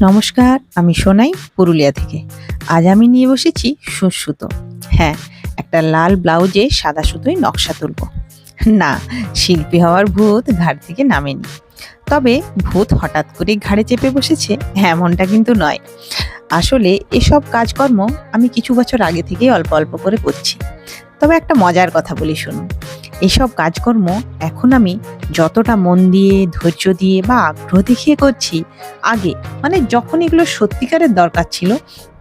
নমস্কার, আমি সোনাই পুরুলিয়া থেকে। আজ আমি নিয়ে বসেছি সুতো। হ্যাঁ, একটা লাল ব্লাউজে সাদা সুতোয় নকশা তুলব। না, শিল্পী হওয়ার ভূত ঘাড় থেকে নামেনি। তবে ভূত হঠাৎ করে ঘাড়ে চেপে বসেছে এমনটা কিন্তু নয়। আসলে এসব কাজকর্ম আমি কিছু বছর আগে থেকেই অল্প অল্প করে করছি। তবে একটা মজার কথা বলি শুনুন। এসব কাজকর্ম এখন আমি যতটা মন দিয়ে, ধৈর্য দিয়ে বা আগ্রহ দেখিয়ে করছি, আগে মানে যখন এগুলো সত্যিকারের দরকার ছিল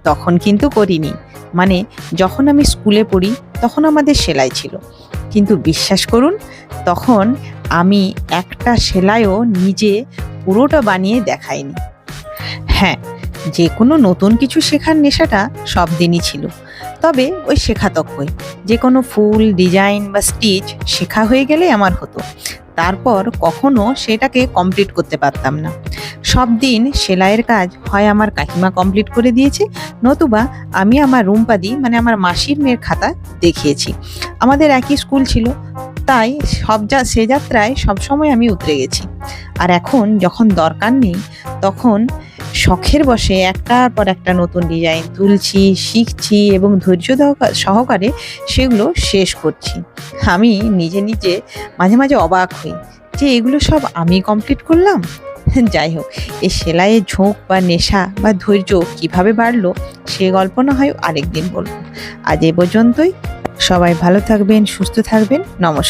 তখন কিন্তু করিনি। মানে যখন আমি স্কুলে পড়ি তখন আমাদের সেলাই ছিল, কিন্তু বিশ্বাস করুন তখন আমি একটা সেলাইও নিজে পুরোটা বানিয়ে দেখাইনি। হ্যাঁ, যে কোনো নতুন কিছু শেখার নেশাটা সব দিনই ছিল, তবে ওই শেখাতক্কই। যে কোনো ফুল ডিজাইন বা স্টিচ শেখা হয়ে গেলে আমার হতো, তারপর কখনো সেটাকে কমপ্লিট করতে পারতাম না। সব দিন সেলাইয়ের কাজ হয় আমার কাকিমা কমপ্লিট করে দিয়েছে, নতুবা আমি আমার রুমপাদি মানে আমার মাসির মেয়ের খাতা দেখিয়েছি। আমাদের একই স্কুল ছিল, তাই সে যাত্রায় সবসময় আমি উতরে গেছি। আর এখন যখন দরকার নেই তখন শখের বশে একটার পর একটা নতুন ডিজাইন তুলছি, শিখছি এবং ধৈর্য সহকারে সেগুলো শেষ করছি। আমি নিজে নিজে মাঝে মাঝে অবাক হই যে এগুলো সব আমি কমপ্লিট করলাম। যাই হোক, এই সেলাইয়ের ঝোঁক বা নেশা বা ধৈর্য কিভাবে বাড়লো সে গল্প না হয় আরেকদিন বলবো। আজ এ পর্যন্তই। সবাই ভালো থাকবেন, সুস্থ থাকবেন। নমস্কার।